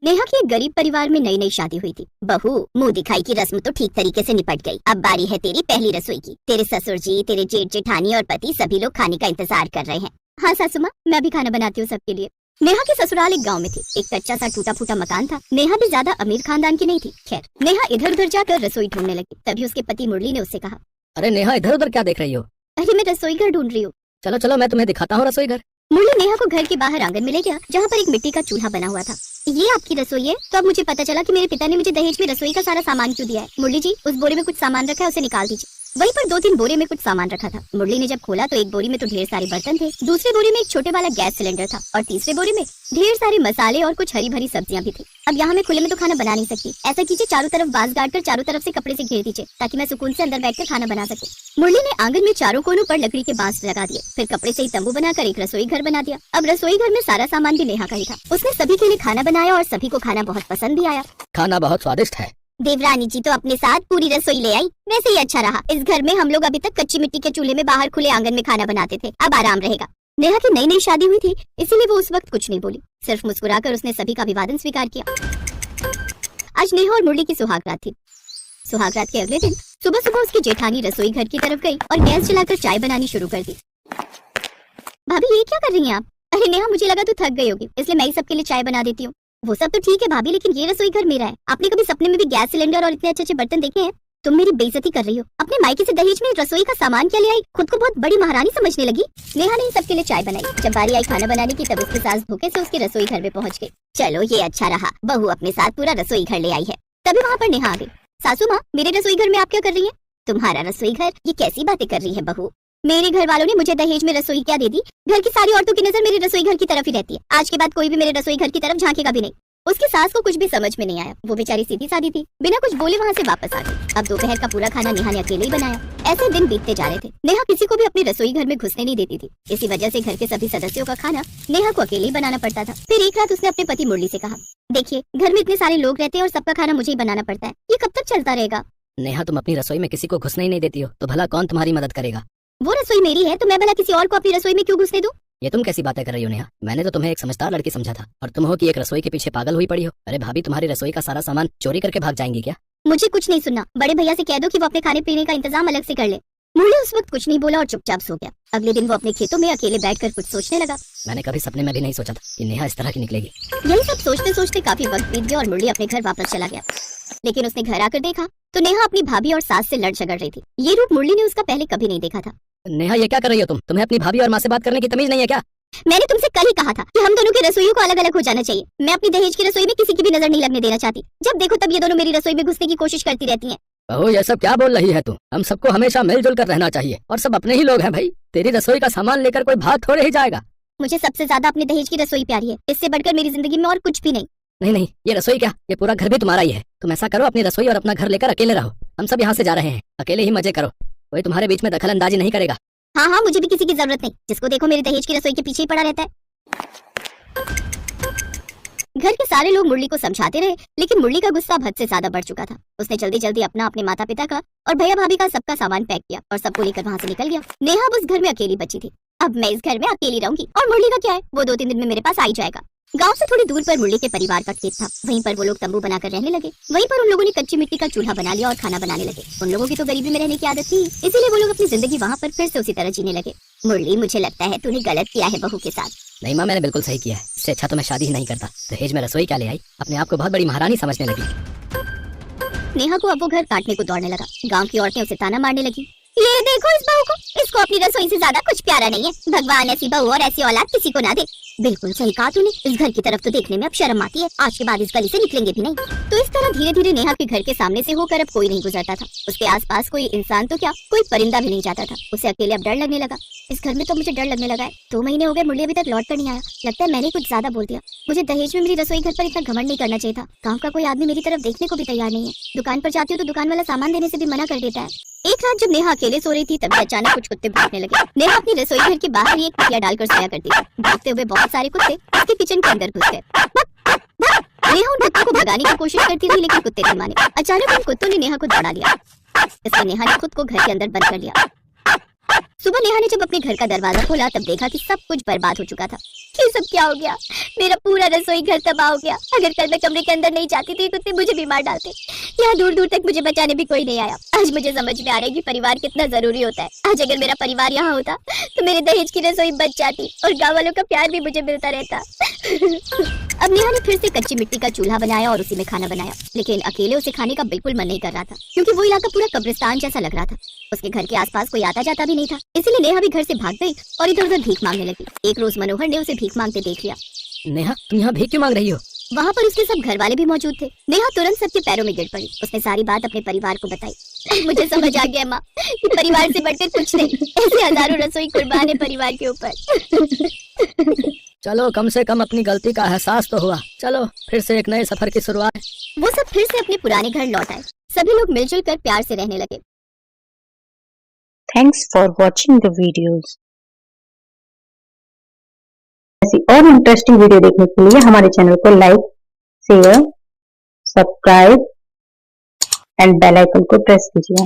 नेहा की एक गरीब परिवार में नई नई शादी हुई थी। बहू, मुंह दिखाई की रस्म तो ठीक तरीके से निपट गई। अब बारी है तेरी पहली रसोई की। तेरे ससुर जी, तेरे जेठ जेठानी और पति सभी लोग खाने का इंतजार कर रहे हैं। हाँ सासू माँ, मैं भी खाना बनाती हूँ सबके लिए। नेहा की ससुराल एक गांव में थी। एक कच्चा सा टूटा फूटा मकान था। नेहा भी ज्यादा अमीर खानदान की नहीं थी। खैर, नेहा इधर उधर जाकर रसोई ढूंढने लगी। तभी उसके पति मुरली ने उससे कहा, अरे नेहा, इधर उधर क्या देख रही हो? अरे मैं रसोई घर ढूंढ रही हूँ। चलो चलो, मैं तुम्हें दिखाता हूँ रसोई घर। मुरली नेहा को घर के बाहर आंगन में ले गया, जहाँ पर एक मिट्टी का चूल्हा बना हुआ था। ये आपकी रसोई है? तो अब मुझे पता चला कि मेरे पिता ने मुझे दहेज में रसोई का सारा सामान क्यों दिया है। मुरली जी, उस बोरे में कुछ सामान रखा है, उसे निकाल दीजिए। वहीं पर 2-3 बोरे में कुछ सामान रखा था। मुरली ने जब खोला तो एक बोरी में तो ढेर सारे बर्तन थे, दूसरे बोरे में एक छोटे वाला गैस सिलेंडर था और तीसरे बोरे में ढेर सारे मसाले और कुछ हरी भरी सब्जियां भी थी। अब यहाँ मैं खुले में तो खाना बना नहीं सकती। ऐसा कीजिए, चारों तरफ बांस गाड़ कर चारों तरफ से कपड़े से घेर दीजिए, ताकि मैं सुकून से अंदर बैठकर खाना बना सकूं। मुरली ने आंगन में चारों कोनों पर लकड़ी के बांस लगा दिए, फिर कपड़े से ही तंबू बनाकर एक रसोई घर बना दिया। अब रसोई घर में सारा सामान भी नेहा का ही था। उसने सभी के लिए खाना बनाया और सभी को खाना बहुत पसंद भी आया। खाना बहुत स्वादिष्ट है। देवरानी जी तो अपने साथ पूरी रसोई ले आई। वैसे ही अच्छा रहा। इस घर में हम लोग अभी तक कच्ची मिट्टी के चूल्हे में बाहर खुले आंगन में खाना बनाते थे, अब आराम रहेगा। नेहा की नई नई शादी हुई थी, इसीलिए वो उस वक्त कुछ नहीं बोली, सिर्फ मुस्कुराकर उसने सभी का अभिवादन स्वीकार किया। आज नेहा और मुरली की सुहागरात थी। सुहागरात के अगले दिन सुबह सुबह उसकी जेठानी रसोई घर की तरफ गई और गैस जलाकर चाय बनानी शुरू कर दी। भाभी, ये क्या कर रही हैं आप? अरे नेहा, मुझे लगा तू थक गई होगी, इसलिए मैं ही सबके लिए चाय बना देती हूँ। वो सब तो ठीक है भाभी, लेकिन ये रसोई घर मेरा है। आपने कभी सपने में भी गैस सिलेंडर और इतने अच्छे अच्छे बर्तन देखे हैं? तुम मेरी बेइज्जती कर रही हो। अपने मायके से दहेज में रसोई का सामान क्या ले आई? खुद को बहुत बड़ी महारानी समझने लगी। नेहा ने सबके लिए चाय बनाई। जब बारी आई खाना बनाने की, तब उसकी सास धोखे से उसके रसोई घर में पहुंच गई। चलो, ये अच्छा रहा, बहू अपने साथ पूरा रसोई घर ले आई है। तभी वहाँ पर नेहा आ गई। सासू माँ, मेरे रसोई घर में आप क्या कर रही है? तुम्हारा रसोई घर? ये कैसी बातें कर रही है बहू? मेरे घर वालों ने मुझे दहेज में रसोई क्या दे दी? घर की सारी औरतों की नजर मेरे रसोई घर की तरफ ही रहती है। आज के बाद कोई भी मेरे रसोई घर की तरफ झांकेगा भी नहीं। उसकी सास को कुछ भी समझ में नहीं आया। वो बेचारी सीधी सादी थी, बिना कुछ बोले वहाँ से वापस आ गई। अब दोपहर का पूरा खाना नेहा ने अकेले ही बनाया। ऐसे दिन बीतते जा रहे थे। नेहा किसी को भी अपने रसोई घर में घुसने नहीं देती थी। इसी वजह से घर के सभी सदस्यों का खाना नेहा को अकेले ही बनाना पड़ता था। फिर एक रात उसने अपने पति मुरली से कहा, देखिए, घर में इतने सारे लोग रहते हैं और सबका खाना मुझे ही बनाना पड़ता है। ये कब तक चलता रहेगा? नेहा, तुम अपनी रसोई में किसी को घुसने ही नहीं देती हो, तो भला कौन तुम्हारी मदद करेगा? वो रसोई मेरी है, तो मैं भला किसी और को अपनी रसोई में क्यों घुसने दूं? ये तुम कैसी बातें कर रही हो नेहा? मैंने तो तुम्हें एक समझदार लड़की समझा था, और तुम हो कि एक रसोई के पीछे पागल हुई पड़ी हो। अरे भाभी, तुम्हारी रसोई का सारा सामान चोरी करके भाग जाएंगी क्या? मुझे कुछ नहीं सुनना। बड़े भैया से कह दो कि वो अपने खाने पीने का इंतजाम अलग से कर ले। मुरली उस वक्त कुछ नहीं बोला और चुपचाप सो गया। अगले दिन वो अपने खेतों में अकेले बैठकर कुछ सोचने लगा। मैंने कभी सपने में भी नहीं सोचा था कि नेहा इस तरह की निकलेगी। यही सब सोचते सोचते काफी वक्त बीत गया और मुरली अपने घर वापस चला गया। लेकिन उसने घर आकर देखा तो नेहा अपनी भाभी और सास से लड़ झगड़ रही थी। ये रूप मुरली ने उसका पहले कभी नहीं देखा था। नेहा, ये क्या कर रही हो तुम? तुम्हें अपनी भाभी और माँ से बात करने की तमीज नहीं है क्या? मैंने तुमसे कल ही कहा था कि हम दोनों की रसोइयों को अलग अलग हो जाना चाहिए। मैं अपनी दहेज की रसोई में किसी की भी नजर नहीं लगने देना चाहती। जब देखो तब ये दोनों मेरी रसोई में घुसने की कोशिश करती रहती हैं। बहू, ये सब क्या बोल रही है तू? हम सबको हमेशा मिलजुल कर रहना चाहिए, और सब अपने ही लोग हैं भाई। तेरी रसोई का सामान लेकर कोई भाग थोड़े ही जाएगा। मुझे सबसे ज्यादा अपनी दहेज की रसोई प्यारी है। इससे बढ़कर मेरी जिंदगी में और कुछ भी नहीं। नहीं नहीं, ये रसोई क्या, ये पूरा घर भी तुम्हारा ही है। तुम ऐसा करो, अपनी रसोई और अपना घर लेकर अकेले रहो। हम सब यहाँ से जा रहे हैं, अकेले ही मजे करो। कोई तुम्हारे बीच में दखल अंदाजी नहीं करेगा। हाँ हाँ, मुझे भी किसी की जरूरत नहीं। जिसको देखो मेरी दहेज की रसोई के पीछे ही पड़ा रहता है। घर के सारे लोग मुरली को समझाते रहे, लेकिन मुरली का गुस्सा हद से ज्यादा बढ़ चुका था। उसने जल्दी जल्दी अपना, अपने माता पिता का और भैया भाभी का सबका सामान पैक किया और सबको लेकर वहाँ से निकल गया। नेहा अब उस घर में अकेली बची थी। अब मैं इस घर में अकेली रहूंगी और मुरली का क्या है, वो 2-3 दिन में मेरे पास आ ही जाएगा। गांव से थोड़ी दूर पर मुरली के परिवार का खेत था। वहीं पर वो लोग तंबू बनाकर रहने लगे। वहीं पर उन लोगों ने कच्ची मिट्टी का चूल्हा बना लिया और खाना बनाने लगे। उन लोगों की तो गरीबी में रहने की आदत थी, इसीलिए वो लोग अपनी जिंदगी वहाँ पर फिर से उसी तरह जीने लगे। मुरली, मुझे लगता है तूने गलत किया है बहू के साथ। नहीं माँ, मैंने बिल्कुल सही किया है। इससे अच्छा तो मैं शादी ही नहीं करता। दहेज में रसोई क्या ले आई? अपने आप को बहुत बड़ी महारानी समझने लगी। नेहा को अब वो घर काटने को दौड़ने लगा। गांव की औरतें उसे ताना मारने लगी, ये देखो इस बहू को, इसको अपनी रसोई से ज्यादा कुछ प्यारा नहीं है। भगवान ऐसी बहू और ऐसी औलाद किसी को ना दे। बिल्कुल सही कहा तूने। इस घर की तरफ तो देखने में अब शर्म आती है। आज के बाद इस गली से निकलेंगे भी नहीं। तो इस तरह धीरे धीरे नेहा के घर के सामने से होकर अब कोई नहीं गुजरता था। उसके आसपास कोई इंसान तो क्या, कोई परिंदा भी नहीं जाता था। उसे अकेले अब डर लगने लगा। इस घर में तो मुझे डर लगने लगा है। 2 महीने हो गए, मुरली अभी तक लौट कर नहीं आया। लगता है मैंने कुछ ज्यादा बोल दिया। मुझे दहेज में मेरी रसोई घर पर इतना घमंड नहीं करना चाहिए था। गाँव का कोई आदमी मेरी तरफ देखने को भी तैयार नहीं है। दुकान पर जाती हूँ तो दुकान वाला सामान देने से भी मना कर देता है। एक रात जब नेहा अकेले सो रही थी, तभी अचानक कुछ कुत्ते भौंकने लगे। नेहा अपनी रसोई घर के बाहर ही एक खटिया डालकर सोया करती थी। भागते हुए बहुत सारे कुत्ते उसके किचन के अंदर घुस गए। नेहा उन कुत्तों को भगाने की कोशिश करती रही, लेकिन कुत्ते नहीं माने। अचानक उन कुत्तों ने नेहा को दौड़ा लिया। इसलिए नेहा ने खुद को घर के अंदर बंद कर लिया। सुबह नेहा ने जब अपने घर का दरवाजा खोला तब देखा कि सब कुछ बर्बाद हो चुका था। ये सब क्या हो गया? मेरा पूरा रसोई घर तबाह हो गया। अगर कल मैं कमरे के अंदर नहीं जाती थी कुत्ते मुझे भी मार डालते। यहाँ दूर दूर तक मुझे बचाने भी कोई नहीं आया। आज मुझे समझ में आ रहा है कि परिवार कितना जरूरी होता है। आज अगर मेरा परिवार यहाँ होता तो मेरे दहेज की रसोई बच जाती और गाँव वालों का प्यार भी मुझे मिलता रहता। अब नेहा ने फिर से कच्ची मिट्टी का चूल्हा बनाया और उसी में खाना बनाया, लेकिन अकेले उसे खाने का बिल्कुल मन नहीं कर रहा था क्योंकि वो इलाका पूरा कब्रिस्तान जैसा लग रहा था। उसके घर के आसपास कोई आता जाता भी नहीं था, इसीलिए नेहा भी घर से भाग गई और इधर उधर भीख मांगने लगी। एक रोज मनोहर ने उसे भीख मांगते देख लिया। नेहा, तुम यहाँ भीख क्यों मांग रही हो? वहाँ पर उसके सब घर वाले भी मौजूद थे। नेहा तुरंत सबके पैरों में गिर पड़ी। उसने सारी बात अपने परिवार को बताई। मुझे समझ आ गया माँ कि परिवार से बढ़कर कुछ नहीं। ऐसे हजारों रसोई कुर्बान है परिवार के ऊपर। चलो, कम से कम अपनी गलती का एहसास तो हुआ। चलो फिर से एक नए सफर की शुरुआत। वो सब फिर से अपने पुराने घर लौट आए। सभी लोग मिलजुल कर प्यार से रहने लगे। Thanks for watching the videos. ऐसी और इंटरेस्टिंग वीडियो देखने के लिए हमारे चैनल को like, share, subscribe and bell icon को प्रेस कीजिए।